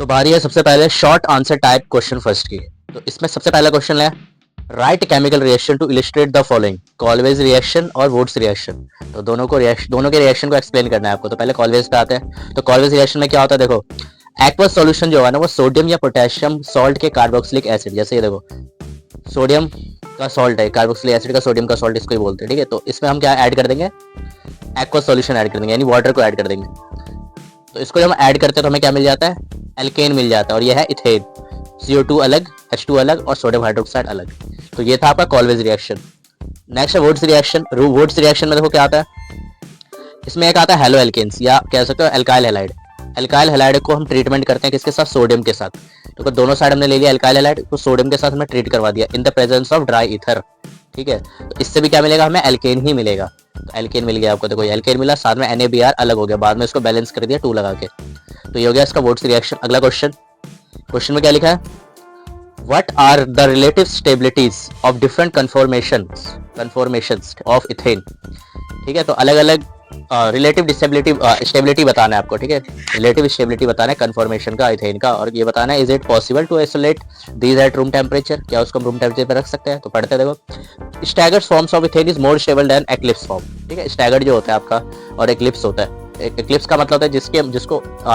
तो बारी है सबसे पहले short answer type question first की। तो इसमें सबसे पहला क्वेश्चन है, write chemical reaction to illustrate the following, Kolbe's reaction और वुड्स रिएक्शन। तो दोनों के रिएक्शन को एक्सप्लेन करना है आपको। तो पहले कॉलवेज पे आते हैं। तो कॉलवेज रिएक्शन में क्या होता है, देखो एक्वस सॉल्यूशन जो है ना वो सोडियम या पोटेशियम सॉल्ट के कार्बोक्सिलिक एसिड, जैसे ये देखो सोडियम का सॉल्ट है, कार्बोक्सिलिक एसिड का सोडियम का सॉल्ट इसको ही बोलते हैं, ठीक है। तो इसमें हम क्या ऐड कर देंगे, एक्वस सॉल्यूशन ऐड कर देंगे, यानी वाटर को ऐड कर देंगे। तो इसको जब हम ऐड करते हैं तो हमें क्या मिल जाता है, एल्केन मिल जाता है, और ये है इथेन। CO2 अलग, H2 अलग और सोडियम हाइड्रोक्साइड अलग। तो ये था आपका कॉलवेज रिएक्शन। नेक्स्ट है वुड्स रिएक्शन। वुड्स रिएक्शन में देखो क्या आता है, इसमें एक आता है हेलो एल्केन्स, या कह सकते हो एल्काइल हैलाइड। एल्काइल हैलाइड को हम ट्रीटमेंट करते हैं किसके साथ, सोडियम के साथ। तो दोनों साइड हमने ले लिया एल्काइल हैलाइड को, सोडियम के साथ हमने ट्रीट करवा दिया in the presence of dry ether, ठीक है। तो इससे भी क्या मिलेगा, हमें एल्केन ही मिलेगा। तो एल्केन मिल गया आपको, देखो एल्केन मिला, साथ में NaBr अलग हो गया, बाद में इसको बैलेंस कर दिया 2 लगा के। तो ये हो गया इसका वुड्स रिएक्शन। अगला क्वेश्चन में क्या लिखा है, what are the relative stabilities of different conformations of ethane, ठीक है। तो अलग अलग रिलेटिव स्टेबिलिटी बताना है आपको, ठीक है। रिलेटिव स्टेबिलिटी बताना है कन्फॉर्मेशन का, इथेन का, और ये बताना है is it possible to isolate these at room temperature, क्या उसको रूम टेम्परेचर पे रख सकते हैं। तो पढ़ते देखो, staggered forms of ethane is more stable then eclipse form, ठीक है। स्टैगर्ड जो होता है आपका और एक्लिप्स होता है। एक्लिप्स का मतलब होता है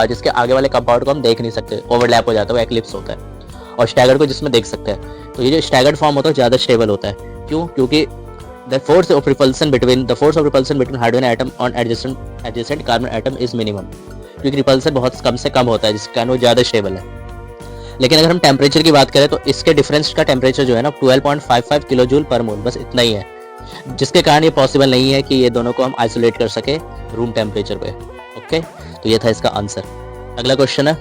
जिसके आगे वाले कंपाउंड को हम देख नहीं सकते, ओवरलैप हो जाता है, वो एक्लिप्स होता है। और स्टैगर्ड को जिसमें देख सकते हैं। तो ये जो स्टैगर्ड फॉर्म होता है ज्यादा स्टेबल होता है। क्यों, क्योंकि the force of repulsion between hydrogen atom on adjacent carbon atom is minimum, क्योंकि रिपल्सन बहुत कम से कम होता है, जिसके कारण वो ज़्यादा स्टेबल है। लेकिन अगर हम टेम्परेचर की बात करें तो इसके डिफरेंस का टेम्परेचर जो है ना 12.55 किलो जूल पर मोल, बस इतना ही है, जिसके कारण ये पॉसिबल नहीं है कि ये दोनों को हम आइसोलेट कर सके रूम टेम्परेचर पे। ओके, तो ये था इसका आंसर। अगला क्वेश्चन है,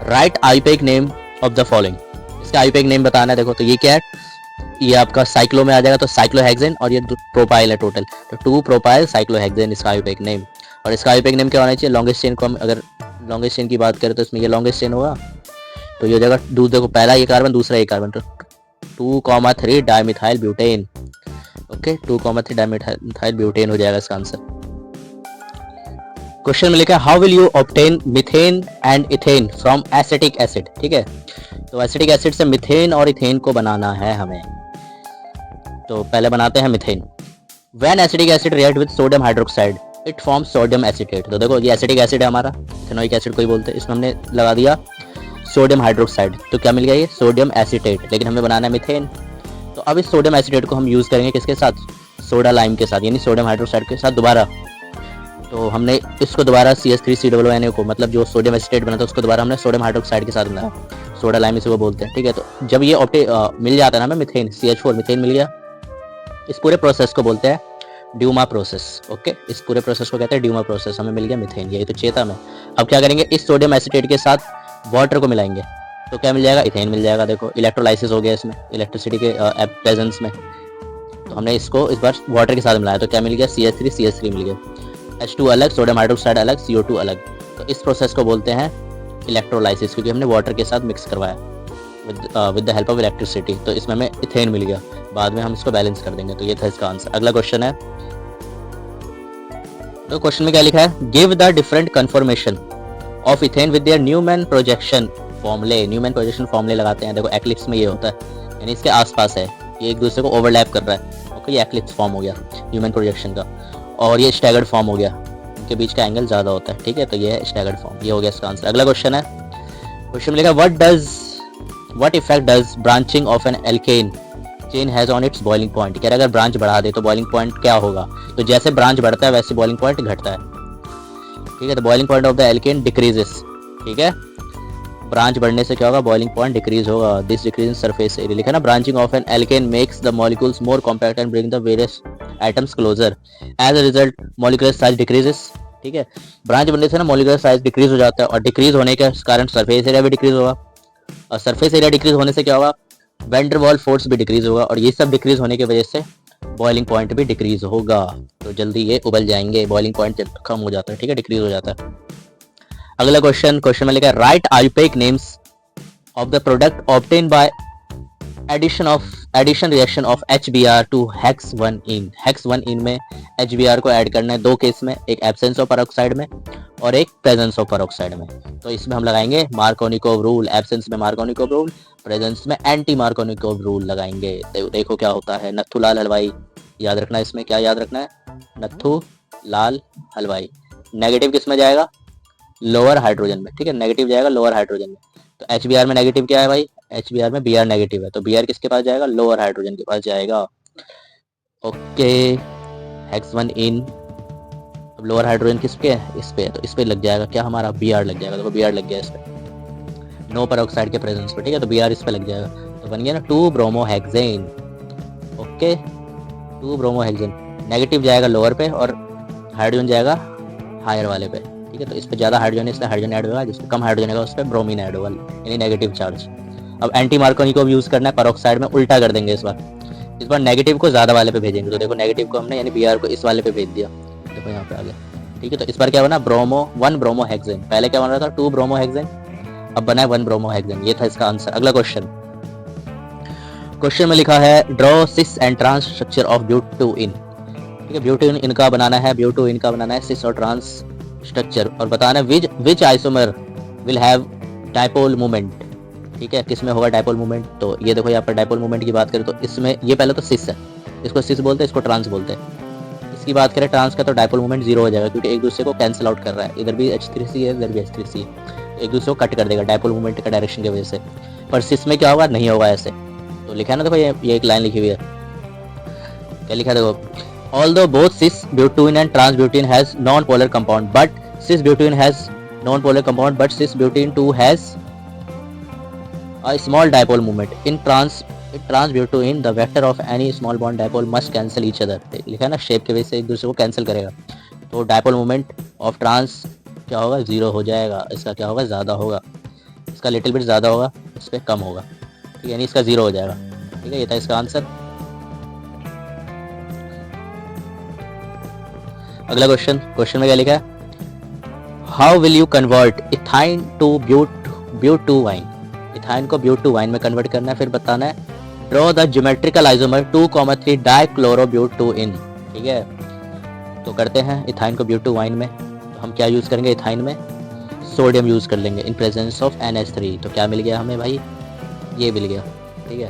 write IUPAC name of the following, इसका आईयूपैक नेम बताना है। देखो तो ये क्या है, ये आपका साइक्लो में आ जाएगा, तो साइक्लोहेक्सेन, और ये प्रोपाइल है टोटल, तो 2 प्रोपाइल साइक्लोहेक्सेन इसका आईयूपैक नेम। और इसका आईयूपैक नेम क्या होना चाहिए, लॉन्गेस्ट चेन को हम अगर लॉन्गेस्ट चेन की बात करें तो इसमें ये लॉन्गेस्ट चेन होगा। तो ये हो जाएगा देखो पहला ये कार्बन, दूसरा ये कार्बन, तो 2,3 dimethyl butane. Okay, 2,3 dimethyl butane हो जाएगा इसका आंसर। क्वेश्चन में लिखा है, how will you obtain methane and ethane from acetic acid, ठीक है। तो एसिटिक एसिड से मिथेन और इथेन को बनाना है हमें। तो पहले बनाते हैं methane. When acetic acid react with sodium hydroxide it forms sodium acetate. तो देखो ये एसिटिक एसिड है हमारा, इथेनोइक एसिड को ही बोलते हैं, इसमें हमने लगा दिया सोडियम हाइड्रोक्साइड, तो क्या मिल गया, ये सोडियम एसीटेट। लेकिन हमें बनाना है मिथेन। तो अब इस सोडियम एसीटेट को हम यूज करेंगे किसके साथ, सोडा लाइम के साथ, यानी सोडियम हाइड्रोक्साइड के साथ दोबारा। तो हमने इसको दोबारा CH3COO को, मतलब जो सोडियम एसीटेट बना था उसको दोबारा हमने सोडियम हाइड्रोक्साइड के साथ मिलाया, सोडा लाइम इसे वो बोलते हैं, ठीक है। तो जब ये मिल जाता है ना हमें मिथेन, CH4 मिथेन मिल गया, इस पूरे प्रोसेस को बोलते हैं ड्यूमा प्रोसेस। ओके, इस पूरे प्रोसेस को कहते हैं ड्यूमा प्रोसेस। हमें मिल गया मिथेन, यही तो चेता में। अब क्या करेंगे, इस सोडियम एसीटेट के साथ वाटर को मिलाएंगे, तो क्या मिल जाएगा, इथेन मिल जाएगा। देखो इलेक्ट्रोलाइसिस हो गया इसमें, इलेक्ट्रिसिटी के प्रेजेंस में। तो हमने इसको इस बार वाटर के साथ मिलाया, तो क्या मिल गया, CH3 मिल गया, H2 अलग, सोडियम हाइड्रोक्साइड अलग, CO2 अलग। तो इस प्रोसेस को बोलते हैं इलेक्ट्रोलाइसिस, क्योंकि हमने वाटर के साथ मिक्स करवाया with the help of electricity. तो इसमें हमें इथेन मिल गया, बाद में हम इसको बैलेंस कर देंगे। तो ये था इसका आंसर। अगला क्वेश्चन है, तो क्वेश्चन में क्या लिखा है, give the different conformation of ethane with their Newman projection formulae. Newman projection formulae लगाते हैं। देखो एक्लिप्स में ये होता है, यानी इसके आसपास है, ये एक दूसरे को ओवरलैप कर रहा है। ओके, ये एक्लिप्स फॉर्म हो गया न्यूमैन प्रोजेक्शन का, और ये स्टैगर्ड फॉर्म हो गया, इनके बीच का एंगल ज़्यादा होता है, ठीक है। तो ये है स्टैगर्ड फॉर्म, ये हो गया इसका आंसर। अगला क्वेश्चन है, क्वेश्चन में लिखा what effect does branching of an alkane chain has on its boiling point. कह रहा है अगर ब्रांच बढ़ा दे तो बॉइलिंग पॉइंट क्या होगा। तो जैसे ब्रांच बढ़ता है वैसे बॉइलिंग पॉइंट घटता है, ठीक है। तो boiling point of the alkane decreases, ठीक है। ब्रांच बढ़ने से क्या होगा, बॉइलिंग पॉइंट डिक्रीज होगा। This decrease in surface area, लिखा ना, branching of an alkane makes the molecules more compact and bring the various atoms closer, as a result molecular size decreases, ठीक है। ब्रांच बनने से ना मॉलिक्यूलर साइज डिक्रीज हो जाता है, और डिक्रीज होने के कारण सरफेस एरिया भी डिक्रीज होगा, और सरफेस एरिया डिक्रीज होने से क्या होगा, वैन डर वाल फोर्स भी डिक्रीज होगा, और ये सब डिक्रीज होने की वजह से बॉइलिंग पॉइंट भी डिक्रीज होगा। तो जल्दी ये उबल जाएंगे, बॉइलिंग पॉइंट कम हो जाता है, ठीक है, डिक्रीज हो जाता है। अगला क्वेश्चन में लिखा है, write IUPAC names of the product obtain by addition reaction of HBr to hex 1 ene. Hex 1 ene में HBr को ऐड करना है 2 केस में, एक एब्सेंस ऑफ पेरोक्साइड में और एक प्रेजेंस ऑफ पेरोक्साइड में। तो इसमें हम लगाएंगे मार्कोनिकोव रूल, एब्सेंस में मार्कोनिकोव रूल, प्रेजेंस में एंटी मार्कोनिकोव रूल लगाएंगे। देखो क्या होता है, नत्थू लाल हलवाई, याद रखना है इसमें, क्या याद रखना है, नत्थू लाल हलवाई। नेगेटिव किस में जाएगा, लोअर हाइड्रोजन में, ठीक है, नेगेटिव जाएगा लोअर हाइड्रोजन में। तो HBr में नेगेटिव क्या है भाई, HBr में Br नेगेटिव है, तो Br किसके पास जाएगा, लोअर हाइड्रोजन के पास जाएगा। ओके, हेक्स वन इन, अब लोअर हाइड्रोजन किस पे है, इस पे है, तो इस पे लग जाएगा क्या हमारा, Br लग जाएगा। तो Br लग गया इस पे, नो पेरोक्साइड के प्रेजेंस पे, ठीक है, तो Br इस पे लग जाएगा, तो बन गया ना 2 ब्रोमोहेक्सेन। ओके, 2 ब्रोमोहेक्सेन, नेगेटिव जाएगा लोअर पे और हाइड्रोजन जाएगा हायर वाले पे, ठीक है, तो इस पे ज़्यादा हाइड्रोजन है इसलिए हाइड्रोजन ऐड होगा, जिस पे कम हाइड्रोजन होगा उस पर ब्रोमीन ऐड होगा, यानी नेगेटिव चार्ज। अब एंटी मार्कोनिकोव यूज़ करना है पेरोक्साइड में, उल्टा कर देंगे इस बार नेगेटिव को ज़्यादा वाले पे भेजेंगे। तो देखो नेगेटिव को हमने यानी Br को इस वाले पे भेज दिया, देखो यहाँ पे आ गया, ठीक है, तो इस बार क्या बना, 1 ब्रोमोहेक्सेन, पहले क्या बन रहा था 2 ब्रोमोहेक्सेन, अब बना है 1 ब्रोमोहेक्सेन। ये था इसका आंसर। अगला क्वेश्चन में लिखा है draw cis and trans structure of butane, ठीक है, ब्यूटेन इनका बनाना है, ब्यूटेन का बनाना है सिस और ट्रांस स्ट्रक्चर, और बताना है which isomer will have dipole moment, ठीक है, किस में होगा डाइपोल मोमेंट। तो ये देखो यहाँ पर डाइपोल मोमेंट की बात करें तो इसमें ये पहले तो सिस है, इसको सिस बोलते हैं, इसको ट्रांस बोलते हैं। इसकी बात करें ट्रांस का तो डाइपोल मोमेंट 0 हो जाएगा, क्योंकि एक दूसरे को कैंसिल आउट कर रहा है, इधर भी H3C है इधर भी H3C है, एक दूसरे को कट कर देगा डाइपोल मोमेंट का डायरेक्शन की वजह से। पर सिस में क्या होगा, नहीं होगा ऐसे। तो लिखा है ना, देखो ये एक लाइन लिखी हुई है, क्या लिखा है देखो, although both cis butene and trans butene has non-polar compound, but cis butene has non-polar compound, but cis butene 2 has a small dipole moment. In trans butene, the vector of any small bond dipole must cancel each other. लिखा है ना, shape की वजह से एक दूसरे को cancel करेगा, तो डाइपोल मोमेंट ऑफ ट्रांस क्या होगा, 0 हो जाएगा, इसका क्या होगा, ज़्यादा होगा, इसका लिटिल बिट ज़्यादा होगा, इस पर कम होगा, ठीक है, यानी इसका 0 हो जाएगा, ठीक है, ये था इसका आंसर। अगला क्वेश्चन में क्या लिखा है, how will you convert ethyne to but two yne, ethyne को ब्यूट टू वाइन में कन्वर्ट करना है। फिर बताना है draw the geometrical isomer 2,3 dichlorobutane, ठीक है, तो करते हैं इथाइन को ब्यूट टू वाइन में, तो हम क्या यूज़ करेंगे, इथाइन में सोडियम यूज़ कर लेंगे इन प्रेजेंस ऑफ NH3। तो क्या मिल गया हमें भाई, ये मिल गया, ठीक है,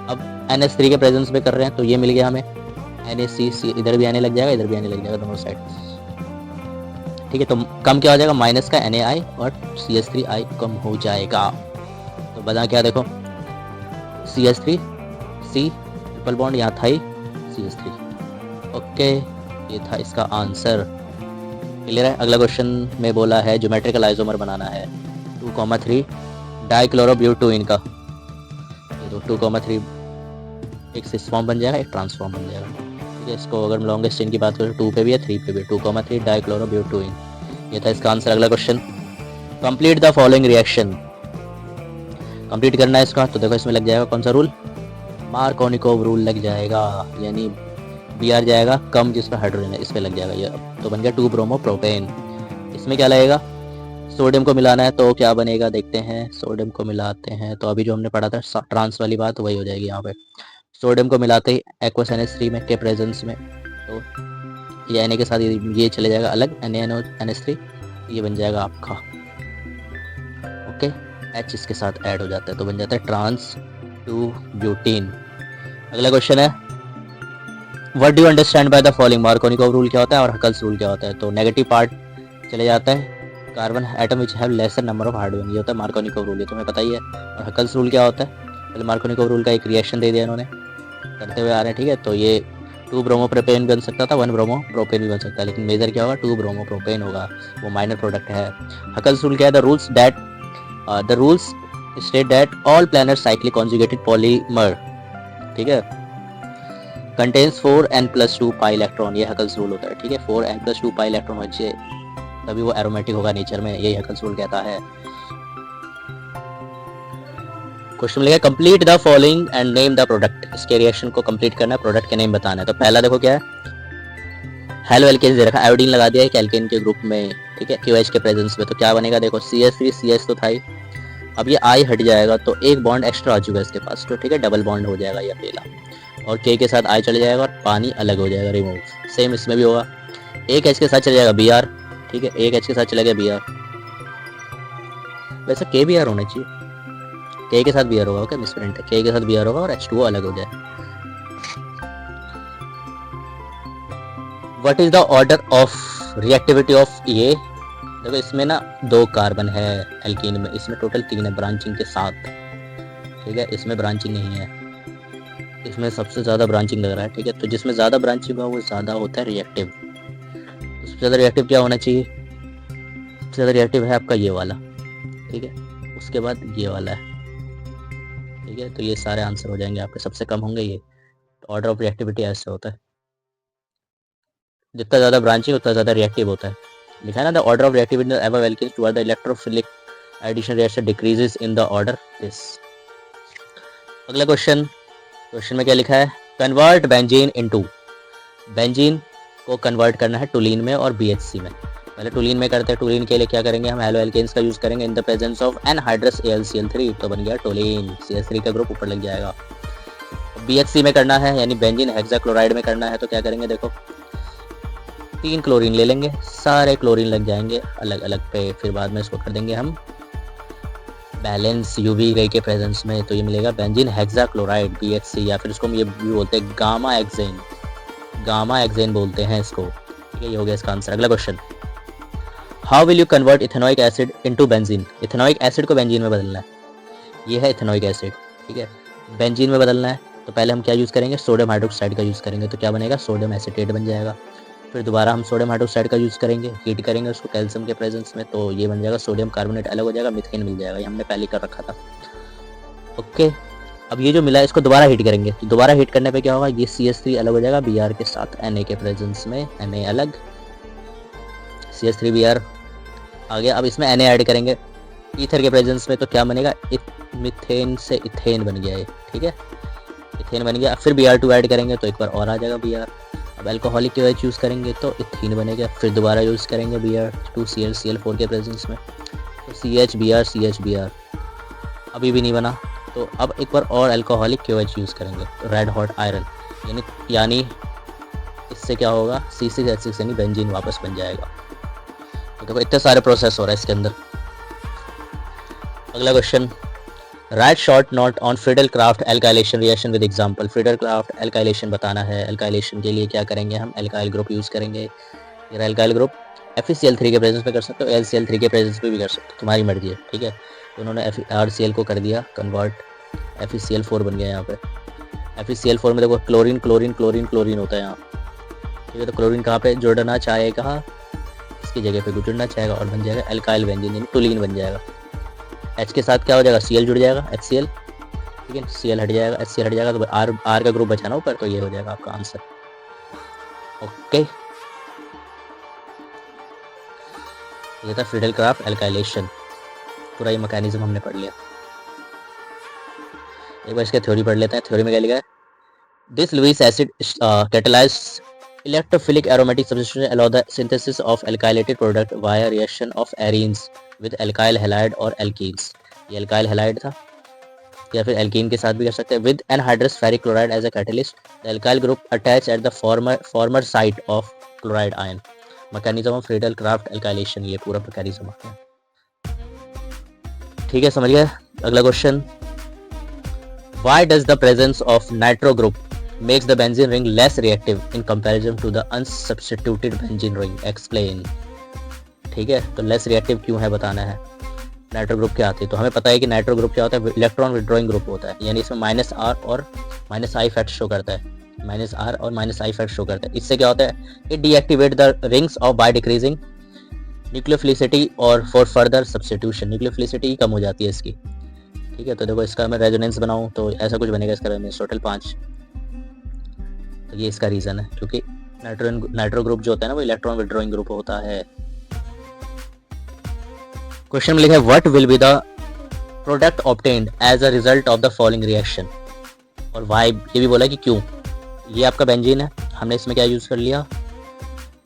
अब NH3 के प्रेजेंस में कर रहे हैं तो ये मिल गया हमें NaCC, इधर भी आने लग जाएगा इधर भी आने लग जाएगा दोनों साइड, ठीक है, तो कम क्या हो जाएगा, माइनस का Na और CH3I कम हो जाएगा। तो बता क्या, देखो CH3 C ट्रिपल बॉन्ड यहाँ था ही CH3, ओके, ये था इसका आंसर, क्लियर है। अगला क्वेश्चन में बोला है ज्योमेट्रिकल आइसोमर बनाना है 2,3 डाइक्लोरोब्यूटेन का, तो 2,3 एक सिस फॉर्म बन जाएगा, एक ट्रांसफॉर्म बन जाएगा, ठीक है, इसको अगर लॉन्गेस्ट चेन की बात करें 2 पे भी है 3 पे भी, 2,3 डाइक्लोरोब्यूटेन, ये था इसका आंसर। अगला question, complete the following reaction, complete करना है इसका, तो देखो इसमें लग जाएगा कौन सा रूल, मार्कोनिकोव रूल लग जाएगा, यानी Br जाएगा कम जिस पर हाइड्रोजन है, इस पर लग जाएगा ये, तो बन गया 2 ब्रोमोप्रोपेन। इसमें क्या लगेगा, सोडियम को मिलाना है, तो क्या बनेगा देखते हैं, सोडियम को मिलाते हैं, तो अभी जो हमने पढ़ा था ट्रांस वाली बात वही हो जाएगी यहाँ पे, सोडियम को मिलाते ही एक्वस NH3 में के प्रेजेंस में, तो ये Na के साथ ये चले जाएगा अलग, NaNO3, ये बन जाएगा आपका, ओके, H इसके साथ ऐड हो जाता है तो बन जाता है ट्रांस 2 ब्यूटीन। अगला क्वेश्चन है what do you understand by the following, Markovnikov rule क्या होता है और हकल्स रूल क्या होता है। तो नेगेटिव पार्ट चले जाता है, carbon atom which have laser number of hydrogen, ये होता है मार्कोनिकोव रूल, ये तुम्हें पता ही है। और हकल्स रूल क्या होता है, पहले मार्कोनिकोव रूल का एक रिएक्शन दे दिया इन्होंने, करते हुए आ रहे हैं, ठीक है, तो ये 2 ब्रोमोप्रोपेन बन सकता था, 1 ब्रोमोप्रोपेन भी बन सकता है, लेकिन मेजर क्या होगा 2 ब्रोमोप्रोपेन होगा, वो माइनर प्रोडक्ट है। हकल्स रूल क्या है, the rules state that all planar cyclic conjugated polymer, ठीक है, कंटेन्स 4n+2 पाई इलेक्ट्रॉन, ये हकल्स रूल होता है, ठीक है, 4n+2 पाई इलेक्ट्रॉन बचे तभी वो एरोमेटिक होगा नेचर में, यही हकल्स रूल कहता है। क्वेश्चन मिलेगा complete the following and name the product, इसके रिएक्शन को कंप्लीट करना है, प्रोडक्ट के नेम बताना है। तो पहला देखो क्या है, हेलो एल्केन दे रखा, आयोडीन लगा दिया है एल्केन के ग्रुप में, ठीक है, QH के प्रेजेंस में, तो क्या बनेगा देखो CH3 CH तो था ही, अब ये I हट जाएगा तो एक बॉन्ड एक्स्ट्रा आ चुका है इसके पास, तो ठीक है, डबल बॉन्ड हो जाएगा ये अकेला, और K के साथ I चले जाएगा और पानी अलग हो जाएगा, रिमूव। सेम इसमें भी होगा, एक H के साथ चले जाएगा Br, ठीक है, एक H के साथ चला गया Br। वैसे KBr होना चाहिए, K के साथ Br होगा। ओके, मिसप्रिंट है, K के साथ Br होगा और H2O अलग हो जाए। What is the order of reactivity of ये? देखो इसमें ना 2 कार्बन है एल्कीन में, इसमें टोटल 3 है ब्रांचिंग के साथ। ठीक है, इसमें ब्रांचिंग नहीं है, इसमें सबसे ज़्यादा ब्रांचिंग लग रहा है। ठीक है, तो जिसमें ज़्यादा ब्रांचिंग होगा वो ज़्यादा होता है रिएक्टिव। तो सबसे ज़्यादा रिएक्टिव क्या होना चाहिए? सबसे ज़्यादा रिएक्टिव है आपका ये वाला। ठीक है, उसके बाद ये वाला है। ठीक है, तो ये सारे आंसर हो जाएंगे आपके, सबसे कम होंगे ये। ऑर्डर ऑफ रिएक्टिविटी ऐसे होता है, जितना ज़्यादा ब्रांचिंग उतना ज़्यादा रिएक्टिव होता है। लिखा है ना, the order of reactivity in ever alkenes toward the electrophilic addition reaction decreases in the order this. अगला क्वेश्चन में क्या लिखा है? Convert benzene into. बेंजीन को कन्वर्ट करना है टोलीन में और BHC में। पहले टोलीन में करते हैं। टोलीन के लिए क्या करेंगे हम? हैलो एल्केन्स का यूज करेंगे in the presence of anhydrous AlCl3, तो बन गया टोलीन, CH3 का ग्रुप ऊपर लग जाएगा। BHC में करना है यानी बेंजीन हेक्साक्लोराइड में करना है, तो क्या करेंगे? देखो 3 क्लोरीन ले लेंगे, सारे क्लोरीन लग जाएंगे अलग अलग पे, फिर बाद में इसको कर देंगे हम बैलेंस UV रे के प्रेजेंस में, तो ये मिलेगा बेंजीन हेक्साक्लोराइड BHC, या फिर इसको हम ये भी बोलते हैं गामा एक्सेन बोलते हैं इसको। ठीक है, ये हो गया इसका आंसर। अगला question, how will you convert ethanoic acid into benzene? Ethanoic acid को बेंजीन में बदलना है, ये है इथेनोइक एसिड। ठीक है, बेंजीन में बदलना है तो पहले हम क्या यूज़ करेंगे? सोडियम हाइड्रोक्साइड का यूज़ करेंगे, तो क्या बनेगा? सोडियम एसीटेट बन जाएगा। फिर दोबारा हम सोडियम हाइड्रोक्साइड का यूज़ करेंगे, हीट करेंगे उसको कैल्शियम के प्रेजेंस में, तो ये बन जाएगा सोडियम कार्बोनेट, अलग हो जाएगा, मीथेन मिल जाएगा। ये हमने पहले कर रखा था। ओके, अब ये जो मिला है इसको दोबारा हीट करेंगे, तो दोबारा हीट करने पे क्या होगा? ये CH3 अलग हो जाएगा Br के साथ, Na के प्रेजेंस में, Na अलग, CH3 Br आ गया। अब इसमें Na ऐड करेंगे ईथर के प्रेजेंस में, तो क्या बनेगा? मीथेन से इथेन बन गया ये। ठीक है, इथेन बन गया। फिर Br2 ऐड करेंगे तो एक बार और आ जाएगा Br। अब अल्कोहलिक के वजह यूज़ करेंगे तो इथीन बनेगा। फिर दोबारा यूज़ करेंगे Br2Cl के प्रेजेंस में, तो CH Br अभी भी नहीं बना, तो अब एक बार और अल्कोहलिक के वजह यूज़ करेंगे, तो रेड हॉट आयरन, यानी इससे क्या होगा? C6H6 यानी बेंजीन वापस बन जाएगा। तो देखो इतने सारे प्रोसेस हो रहा है इसके अंदर। अगला question, right short note on Friedel-Crafts alkylation reaction with example. Friedel-Crafts alkylation बताना है। एल्काइलेशन के लिए क्या करेंगे हम? एल्काइल ग्रुप यूज़ करेंगे। ये एल्काइल ग्रुप FeCl3 के प्रेजेंस में कर सकते हो, AlCl3 के प्रेजेंस में भी कर सकते हो, तुम्हारी मर्जी है। ठीक है, तो उन्होंने RCl को कर दिया कन्वर्ट, FeCl4 बन गया यहाँ पे। FeCl4 में देखो क्लोरीन क्लोरीन क्लोरीन क्लोरीन होता है यहाँ। ठीक है, तो क्लोरीन कहाँ पे जुड़ना चाहेगा? इसकी जगह पे जुड़ना चाहेगा और बन जाएगा एल्काइल बेंजीन, यानी टोलीन बन जाएगा। H के साथ क्या हो जाएगा? Cl जुड़ जाएगा, HCl। ठीक है, Cl हट जाएगा, HCl हट जाएगा, तो R का ग्रुप बचा ना ऊपर, तो ये हो जाएगा आपका आंसर। ओके, ये था फ्रीडल-क्राफ्ट एल्काइलेशन, पूरा ये मैकेनिज्म हमने पढ़ लिया। एक बार इसका थ्योरी पढ़ लेते हैं। थ्योरी में क्या लिखा है? This Lewis acid catalyse electrophilic aromatic substitution allow the synthesis of alkylated product via reaction of arenes with alkyl halide और एल्कीन्स। ये एल्काइल हैलाइड था, या फिर एल्कीन के साथ भी कर सकते हैं। With anhydrous ferric chloride as a catalyst, the alkyl group attach at the former site of chloride ion. Mechanism of Friedel Craft alkylation, ये पूरा मैकेनिज्म आता है। ठीक है, समझ गए? अगला question, why does the presence of nitro group makes the benzene ring less reactive in comparison to the unsubstituted benzene ring? explain। ठीक है, तो लेस रिएक्टिव क्यों है बताना है। नाइट्रो ग्रुप क्या आती है? तो हमें पता है कि नाइट्रो ग्रुप क्या होता है? इलेक्ट्रॉन विड्रॉइंग ग्रुप होता है, यानी इसमें -R और -I फैक्ट शो करता है, -R और -I फैक्ट शो करता है। इससे क्या होता है? It deactivate the rings of by decreasing nucleophilicity और फॉर फर्दर सब्स्टिट्यूशन। न्यूक्लियोफिलिसिटी कम हो जाती है इसकी। ठीक है, तो देखो इसका मैं रेजोनेंस बनाऊँ तो ऐसा कुछ बनेगा इसका रेजोनेंस टोटल 5। तो ये इसका रीज़न है, क्योंकि नाइट्रो ग्रुप जो होता है ना वो इलेक्ट्रॉन विड्रॉइंग ग्रुप होता है। क्वेश्चन में लिखा है what will be the product obtained as a result of the following reaction, और वाई ये भी बोला कि क्यों। ये आपका बेंजीन है, हमने इसमें क्या यूज़ कर लिया?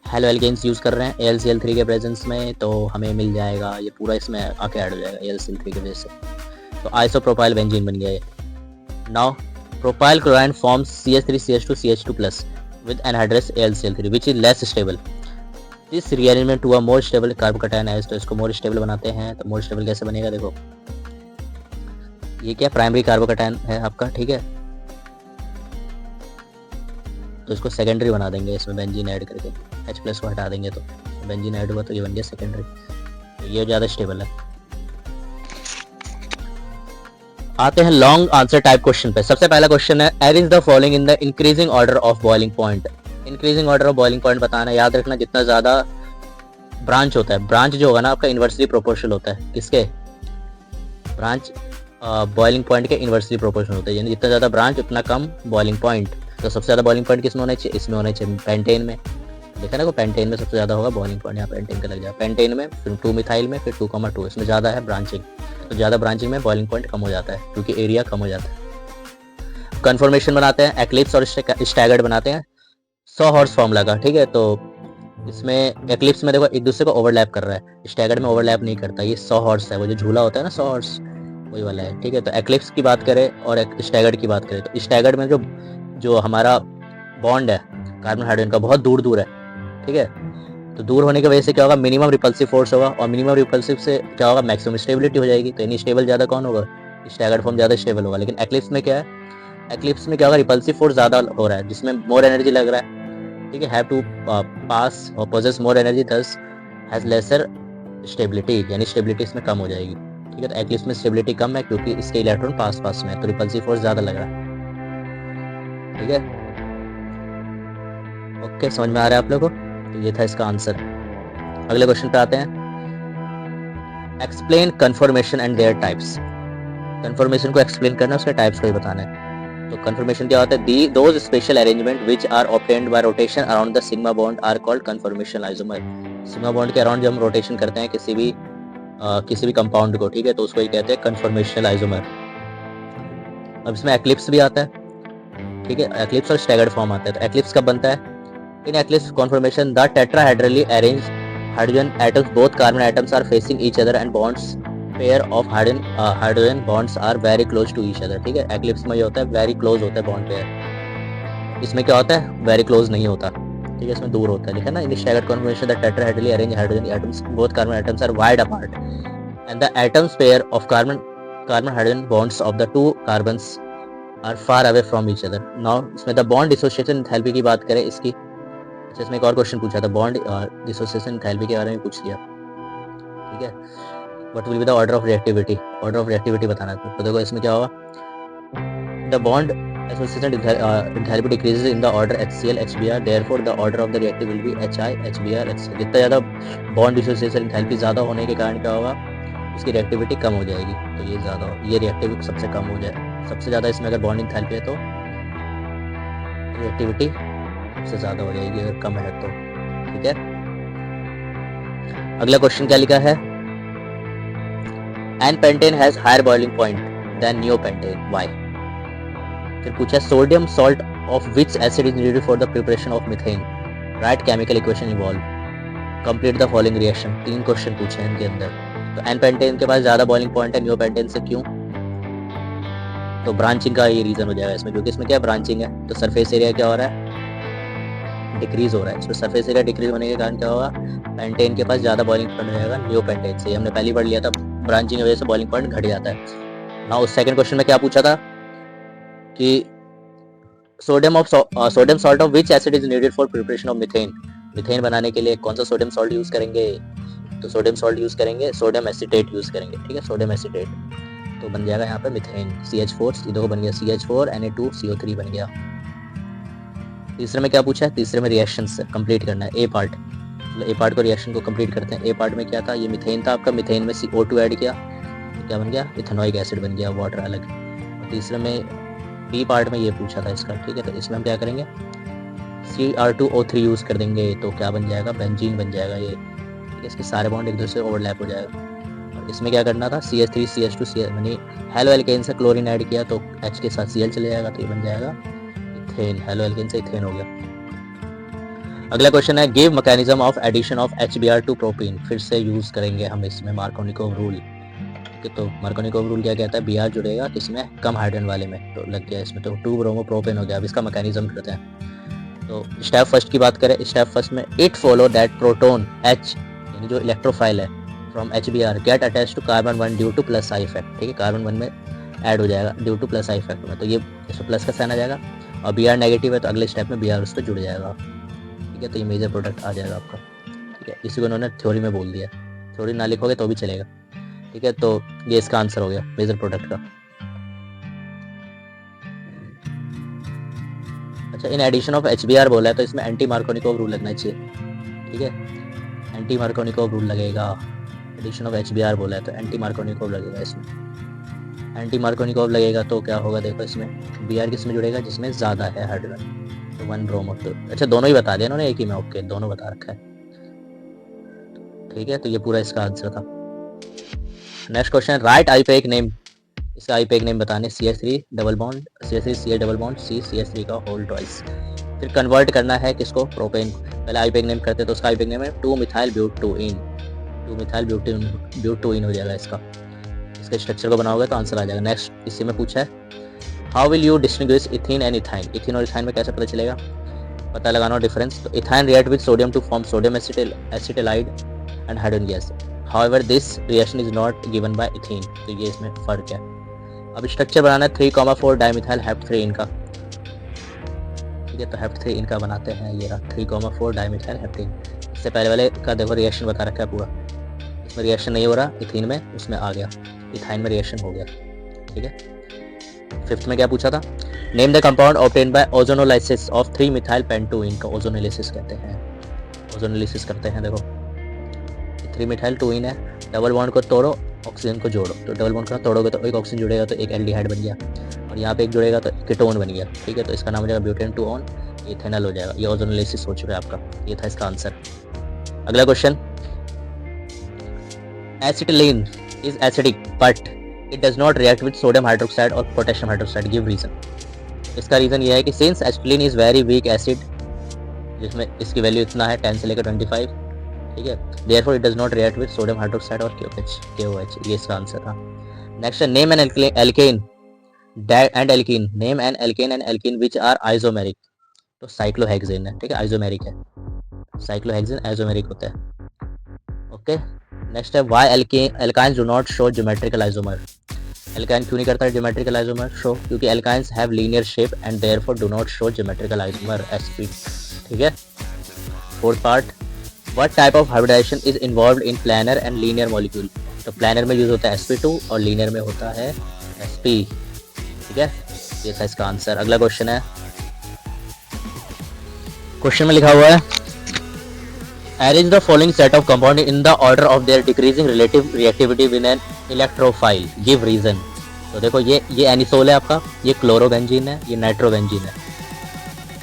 हेलो एल्केन्स यूज़ कर रहे हैं AlCl3 के प्रेजेंस में, तो हमें मिल जाएगा ये पूरा इसमें आके ऐड हो जाएगा AlCl3 की वजह से, तो आइसोप्रोपाइल बेंजीन बन गया ये। Now propyl chlorine forms CH3CH2CH2+ with anhydrous AlCl3 which is less stable। This rearrangement to a more stable carbocation as, तो इसको मोर स्टेबल बनाते हैं। तो मोर स्टेबल कैसे बनेगा, देखो ये क्या प्राइमरी कार्बोकैटायन है आपका, ठीक है, तो इसको सेकेंडरी बना देंगे इसमें बेंजीन ऐड करके, H+ को हटा देंगे तो बेंजीन ऐड हुआ तो ये बन गया सेकेंडरी, तो ये ज़्यादा स्टेबल है। आते हैं लॉन्ग आंसर टाइप क्वेश्चन पे। सबसे पहला क्वेश्चन है arrange the following in the increasing order of boiling point. Increasing order of boiling point बताना, याद रखना जितना ज़्यादा ब्रांच होता है, ब्रांच जो होगा ना आपका इन्वर्सली प्रोपोर्शनल होता है, किसके, ब्रांच बॉइलिंग पॉइंट के इन्वर्सली प्रोपोर्शनल होता है, यानी जितना ज़्यादा ब्रांच उतना कम बॉइलिंग पॉइंट। तो सबसे ज़्यादा बॉइलिंग पॉइंट किसमें होना चाहिए, इसमें होना चाहिए पेंटेन में, देखा ना, को पेंटेन में सबसे ज़्यादा होगा बॉइलिंग पॉइंट, यहाँ पेंटेन का लग जाएगा, पेंटेन में, फिर 2 मिथाइल में, फिर 2,2 इसमें ज़्यादा है ब्रांचिंग, तो ज़्यादा ब्रांचिंग में बॉइलिंग पॉइंट कम हो जाता है क्योंकि एरिया कम हो जाता है। कन्फर्मेशन बनाते हैं, एक्लिप्स और स्टैगर्ड बनाते हैं 100 हॉर्स फॉर्मूला का, ठीक है। तो इसमें एक्लिप्स में देखो एक दूसरे को ओवरलैप कर रहा है, स्टैगर्ड में ओवरलैप नहीं करता, ये 100 हॉर्स है, वो जो झूला होता है ना 100 हॉर्स वही वाला है, ठीक है। तो एक्लिप्स की बात करें और स्टैगर्ड की बात करें, तो स्टैगर्ड में जो हमारा बॉन्ड है कार्बन हाइड्रोजन का बहुत दूर दूर है, ठीक है, तो दूर होने की वजह से क्या होगा, मिनिमम रिपल्सिव फोर्स होगा, और मिनिमम रिपल्सिव से क्या होगा, मैक्सिमम स्टेबिलिटी हो जाएगी। तो यानी स्टेबल ज़्यादा कौन होगा, स्टैगर्ड फॉर्म ज़्यादा स्टेबल होगा। लेकिन एक्लिप्स में क्या है, एक्लिप्स में क्या होगा, रिपल्सिव फोर्स ज़्यादा हो रहा है जिसमें मोर एनर्जी लग रहा है, ठीक है, हैव टू पास और पोजेस मोर एनर्जी, दस हैज लेसर स्टेबिलिटी, यानी स्टेबिलिटी इसमें कम हो जाएगी, ठीक है। तो एक्लिप्स में स्टेबिलिटी कम है क्योंकि इसके इलेक्ट्रॉन पास पास में है, तो रिपल्सिव फोर्स ज़्यादा लग रहा है, ठीक है। ओके, समझ में आ रहा है आप लोगों को, तो ये था इसका आंसर। अगले क्वेश्चन पे आते हैं, explain conformation and their types. Conformation को एक्सप्लेन करना, उसके टाइप्स को ही बताना है। तो कन्फर्मेशन क्या होता है, those special arrangement which are obtained by rotation around the sigma bond are called conformation isomer. Sigma bond के अराउंड जब हम रोटेशन करते हैं किसी भी कंपाउंड को, ठीक है, तो उसको ही कहते हैं कन्फर्मेशनल आइसोमर। अब इसमें एक्लिप्स भी आता है, ठीक है, एक्लिप्स और स्टैगर्ड फॉर्म आता है। तो एक्लिप्स कब बनता है, in eclipse conformation the tetrahedrally arrange hydrogen atoms, both carbon atoms are facing each other and bonds pair of hydrogen bonds are very close to each other, ठीक है। Eclipse में ये होता है वेरी क्लोज होता है बॉन्ड पेयर, इसमें क्या होता है वेरी क्लोज नहीं होता, ठीक है, इसमें दूर होता है, लिखा ना, in staggered conformation the tetrahedrally arrange hydrogen atoms both carbon atoms are wide apart and the atoms pair of carbon hydrogen bonds of the two carbons are far away from each other। now इसमें the bond dissociation enthalpy की बात करें इसकी, अच्छा इसमें एक और question पूछा था, बॉन्ड डिसोसिएशन एंथैल्पी के बारे में पूछ लिया, ठीक है। What will be the order of reactivity, order of reactivity बताना है। तो देखो इसमें क्या होगा, the bond association enthalpy decreases in the order HCl HBr, therefore the order of the reactive will be HI HBr HCl। जितना ज़्यादा bond dissociation enthalpy ज़्यादा होने के कारण क्या होगा, उसकी रिएक्टिविटी कम हो जाएगी, तो ये ज़्यादा ये रिएक्टिविटी सबसे कम हो जाए, सबसे ज़्यादा इसमें अगर बॉन्ड एंथैल्पी है तो रिएक्टिविटी सबसे ज़्यादा हो जाएगी, अगर कम है तो, ठीक है। अगला क्वेश्चन क्या लिखा है, n pentane has higher boiling point than neopentane, why. फिर पूछा sodium salt of which acid is needed for the preparation of methane, write chemical equation involve, complete the following reaction. 3 question पूछे हैं इनके अंदर। तो एन पेंटेन के पास ज़्यादा boiling point है नियोपेंटेन से, क्यों, तो ब्रांचिंग का ये रीज़न हो जाएगा इसमें, क्योंकि इसमें क्या ब्रांचिंग है, तो सरफेस एरिया क्या हो रहा है, डिक्रीज हो रहा है, इसमें सरफेस एरिया डिक्रीज होने के कारण क्या होगा, पेंटेन के पास ज़्यादा बॉइलिंग पॉइंट हो जाएगा नियोपेंटेन से, हमने पहले पढ़ लिया था, ब्रांचिंग की वजह से बॉइलिंग पॉइंट घट जाता है। नाउ सेकंड क्वेश्चन में क्या पूछा था कि sodium salt of which acid is needed for preparation of methane, methane बनाने के लिए कौन सा सोडियम सॉल्ट यूज करेंगे, तो सोडियम सॉल्ट यूज करेंगे, सोडियम एसीटेट यूज करेंगे, ठीक है, सोडियम एसीटेट, तो बन जाएगा यहाँ पे मीथेन CH4, इधर बन गया CH4 Na2CO3 बन गया। तीसरे में क्या पूछा है, तीसरे में रिएक्शन से कंप्लीट करना है, ए पार्ट, मतलब ए पार्ट को रिएक्शन को कंप्लीट करते हैं। ए पार्ट में क्या था, ये मीथेन था आपका, मीथेन में CO2 ऐड किया तो क्या बन गया, इथेनॉइक एसिड बन गया, वाटर अलग। और तीसरे में बी पार्ट में ये पूछा था इसका, ठीक है, तो इसमें हम क्या करेंगे Cr2O3 यूज़ कर देंगे, तो क्या बन जाएगा, बेंजीन बन जाएगा ये, ठीक है, इसके सारे बॉन्ड एक दूसरे से ओवरलैप हो जाएगा। और इसमें क्या करना था, CH3 CH2 CH यानी हेलो एल्केन से क्लोरीन ऐड किया तो H के साथ Cl चले जाएगा, तो ये बन जाएगा इथेन, हेलो एल्केन से इथेन हो गया। अगला क्वेश्चन है give mechanism of addition of HBr to propene, फिर से यूज करेंगे हम इसमें मार्कोनिकोव रूल, तो मार्कोनिकोव रूल क्या कहता है, Br जुड़ेगा इसमें कम हाइड्रोजन वाले में, तो लग गया इसमें, तो 2 ब्रोमो प्रोपेन हो गया। अब इसका मैकेनिज्म करते हैं, तो स्टेप फर्स्ट की बात करें, स्टेप फर्स्ट में it follow that proton H यानी जो इलेक्ट्रोफाइल है from HBr get attach to carbon 1 due to plus I effect, ठीक है, कार्बन 1 में ऐड हो जाएगा due to plus I effect में, तो ये इसमें प्लस का साइन आ जाएगा, और Br नेगेटिव है तो अगले स्टेप में Br उस पर जुड़ जाएगा, ठीक है, तो ये मेजर प्रोडक्ट आ जाएगा आपका, ठीक है, इसी को उन्होंने थ्योरी में बोल दिया, थ्योरी ना लिखोगे तो भी चलेगा, ठीक है, तो ये इसका आंसर हो गया मेजर प्रोडक्ट का। अच्छा, इन एडिशन ऑफ HBr बोला है तो इसमें एंटी मार्कोनिकोव रूल लगना चाहिए, ठीक है, एंटी मार्कोनिकोव रूल लगेगा, एडिशन ऑफ HBr बोला है तो एंटी मार्कोनिकोव लगेगा, इसमें एंटी मार्कोनिकोव लगेगा तो क्या होगा, देखो इसमें Br किस में जुड़ेगा, जिसमें ज़्यादा है हाइड्रोजन, तो 1 ब्रोमो, तो अच्छा दोनों ही बता दिया इन्होंने एक ही में, ओके दोनों बता रखा है, ठीक है, तो ये पूरा इसका आंसर था। Next question, right IUPAC name, इसका आईयूपीएक नेम बताने, CH3 double bond CH3 Cl double bond CH3 का होल ट्वाइस, फिर कन्वर्ट करना है किसको, प्रोपेन, पहले आईयूपीएक नेम करते तो उसका आईयूपीएक नेम है 2 मिथाइल ब्यूटोइन, 2 मिथाइल ब्यूटोइन हो जाएगा इसका, इसके स्ट्रक्चर को बनाओगे तो आंसर आ जाएगा। नेक्स्ट इसी में पूछा है, how will you distinguish ethene and ethyne, ethene और इथाइन में कैसे पता चलेगा, पता लगाना डिफरेंस, तो ethyne react with sodium to form sodium acetylide and hydrogen gas, however this reaction is not given by ethene, तो ये इसमें फर्क है। अब स्ट्रक्चर बनाना है 3,4 डाइमिथाइल हेप्ट 3 इनका, ठीक है, तो हेप्ट 3 इनका बनाते हैं, ये रहा 3,4 डाइमिथाइल हेप्टेन, इससे पहले वाले का देखो रिएक्शन बता रखा है पूरा, इसमें रिएक्शन नहीं हो रहा, इथीन में उसमें आ गया, इथाइन में रिएक्शन हो गया, ठीक है। फिफ्थ में क्या पूछा था, name the compound obtain by ozonolysis of 3 methyl pentene का ओजोनोलाइसिस कहते हैं, ओजोनोलाइसिस करते हैं, देखो 3 मिथाइल टोइन है, डबल बॉन्ड को तोड़ो ऑक्सीजन को जोड़ो, तो डबल बॉन्ड को तोड़ोगे तो एक ऑक्सीजन जुड़ेगा तो एक एल्डिहाइड बन गया, और यहाँ पे एक जुड़ेगा तो कीटोन बन गया, ठीक है, तो इसका नाम हो जाएगा ब्यूटेन 2 ऑन इथेनॉल हो जाएगा, ये ओजोनोलाइसिस हो चुका है आपका, ये था इसका आंसर। अगला question, acetylene is acidic but it does not react with sodium hydroxide और पोटेशियम हाइड्रोक्साइड, गिव रीजन, इसका रीजन ये है कि since acetylene is very weak acid, जिसमें इसकी वैल्यू इतना है 10 से लेकर 25, ठीक है, therefore it does not react with sodium hydroxide और KOH, ये इसका आंसर था। नेक्स्ट है, name an alkane and alkene, name an alkane and alkene which are isomeric, तो साइक्लोहेक्सेन है, ठीक है, आइसोमेरिक है, साइक्लोहेक्सेन आइसोमेरिक होता है, ओके। नेक्स्ट है, why alkynes do not show geometrical isomer, alkyne क्यों नहीं करता है ज्योमेट्रिकल आइसोमर शो, क्योंकि alkynes have linear shape and therefore do not show geometrical isomer sp, ठीक है। Fourth part, what type of hybridization is involved in planar and linear molecule, तो planar में use होता है sp2 और linear में होता है sp, ठीक है, ये था इसका आंसर। अगला क्वेश्चन है, क्वेश्चन में लिखा हुआ है, arrange the following set of compound in the order of their decreasing relative reactivity with an electrophile, give reason, तो देखो ये एनिसोल है आपका, ये क्लोरोबेंजीन है, ये नाइट्रोबेंजीन है,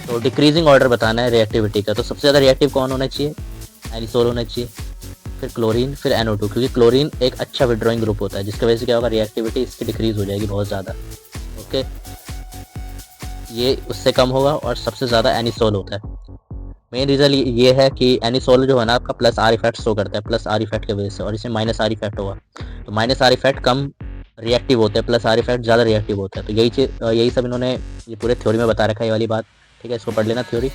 तो डिक्रीजिंग ऑर्डर बताना है रिएक्टिविटी का, तो सबसे ज़्यादा रिएक्टिव कौन होना चाहिए, एनिसोल होना चाहिए, फिर क्लोरीन, फिर NO2, क्योंकि क्लोरीन एक अच्छा विड्रॉइंग ग्रुप होता है जिसकी वजह से क्या होगा, रिएक्टिविटी इसकी डिक्रीज हो जाएगी बहुत ज़्यादा, ओके, ये उससे कम होगा, और सबसे ज़्यादा एनिसोल होता है। मेन रीज़न ये है कि एनिसोल जो है ना आपका प्लस आर इफेक्ट शो करता है, प्लस आर इफेक्ट की वजह से, और इसमें माइनस आर इफेक्ट होगा, तो minus are effect come reactive होते हैं, प्लस आर इफेक्ट ज़्यादा रिएक्टिव होता है, तो यही सब इन्होंने ये पूरे थ्योरी में बता रखा है, ये वाली बात, ठीक है, इसको पढ़ लेना थ्योरी,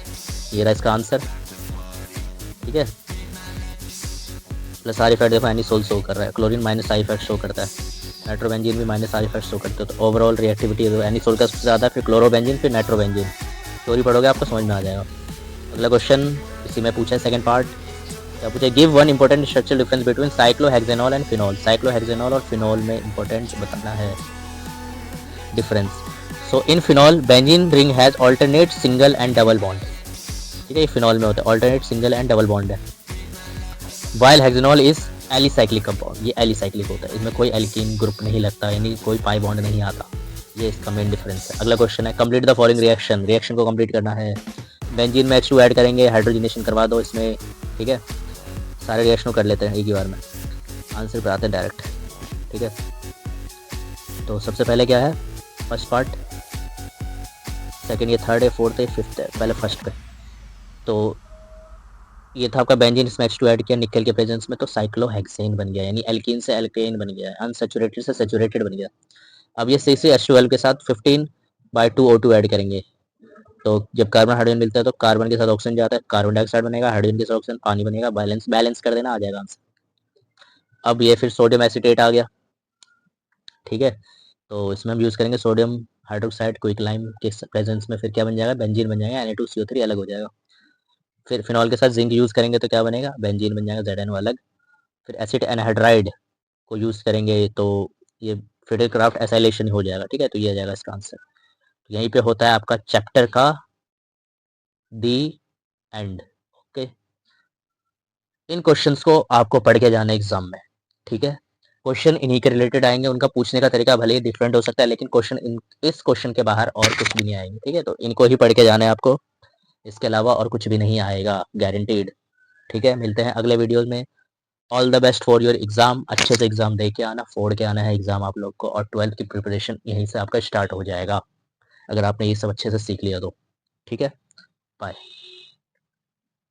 ये रहा इसका आंसर, ठीक है। प्लस आर इफेक्ट देखो एनिसोल शो कर रहा है, chlorine minus are effect show करता है, नाइट्रोबेंजीन भी माइनस आर इफेक्ट शो करते हो, तो ओवरऑल रिएक्टिविटी एनिसोल का सबसे ज़्यादा, फिर क्लोरोबेंजीन, फिर नाइट्रोबेंजीन, थ्योरी पढ़ोगे आपको समझ में आ जाएगा। अगला क्वेश्चन इसी में पूछा है, सेकंड पार्ट क्या पूछा, give one important structural difference between cyclohexanol and phenol, cyclohexanol और फिनॉल में इंपॉर्टेंट बताना है difference. So in phenol benzene ring has alternate single and double bond, ठीक है, ये फिनॉल में होता है, alternate single and double bond है, while hexanol is alicyclic compound, ये एलिसाइक्लिक होता है, इसमें कोई एल्कीन ग्रुप नहीं लगता, यानी कोई पाई बॉन्ड नहीं आता, ये इसका मेन डिफरेंस है। अगला क्वेश्चन है, complete the following reaction, reaction को कंप्लीट करना है, बेंजीन में H2 ऐड करेंगे, हाइड्रोजनेशन करवा दो इसमें, ठीक है, सारे रिएक्शन कर लेते हैं एक ही बार में, आंसर पर आते हैं डायरेक्ट, ठीक है। तो सबसे पहले क्या है, फर्स्ट पार्ट, सेकंड, ये थर्ड है, फोर्थ है, फिफ्थ है, पहले फर्स्ट पे, तो ये था आपका बेंजीन, इसमें H2 ऐड किया निकल के प्रेजेंस में, तो साइक्लोहेक्सेन बन गया, यानी एल्कीन से एल्केन बन गया, अनसैचुरेटेड से सैचुरेटेड बन गया। अब ये CH12 के साथ 15/2 O2 ऐड करेंगे, तो जब कार्बन हाइड्रोजन मिलता है तो कार्बन के साथ ऑक्सीजन जाता है, कार्बन डाइऑक्साइड बनेगा, हाइड्रोजन के साथ ऑक्सीजन पानी बनेगा, बैलेंस बैलेंस कर देना, आ जाएगा आंसर। अब ये फिर सोडियम एसीटेट आ गया, ठीक है। तो इसमें हम यूज़ करेंगे सोडियम हाइड्रोक्साइड क्विकलाइम के प्रेजेंस में, फिर क्या बन जाएगा, बेंजीन बन जाएगा, Na2CO3 अलग हो जाएगा। फिर फिनॉल के साथ जिंक यूज़ करेंगे तो क्या बनेगा, बेंजीन बन जाएगा, ZNO अलग। फिर एसिड एनहाइड्राइड को यूज़ करेंगे तो ये फ्रीडरक्राफ्ट एसाइलेशन हो जाएगा, ठीक है। तो ये आ जाएगा इसका आंसर। तो यहीं पे होता है आपका चैप्टर का दी एंड। ओके, इन क्वेश्चंस को आपको पढ़ के जाना एग्जाम में, ठीक है। क्वेश्चन इन्हीं के रिलेटेड आएंगे, उनका पूछने का तरीका भले ही डिफरेंट हो सकता है, लेकिन क्वेश्चन इस क्वेश्चन के बाहर और कुछ भी नहीं आएंगे, ठीक है। तो इनको ही पढ़ के जाना है आपको, इसके अलावा और कुछ भी नहीं आएगा, गारंटीड, ठीक है। मिलते हैं अगले वीडियो में। All the best for your exam, अच्छे से एग्जाम दे के आना, फोड़ के आना है एग्जाम आप लोग को, और 12th की प्रिपरेशन यहीं से आपका स्टार्ट हो जाएगा, अगर आपने ये सब अच्छे से सीख लिया तो, ठीक है। बाय।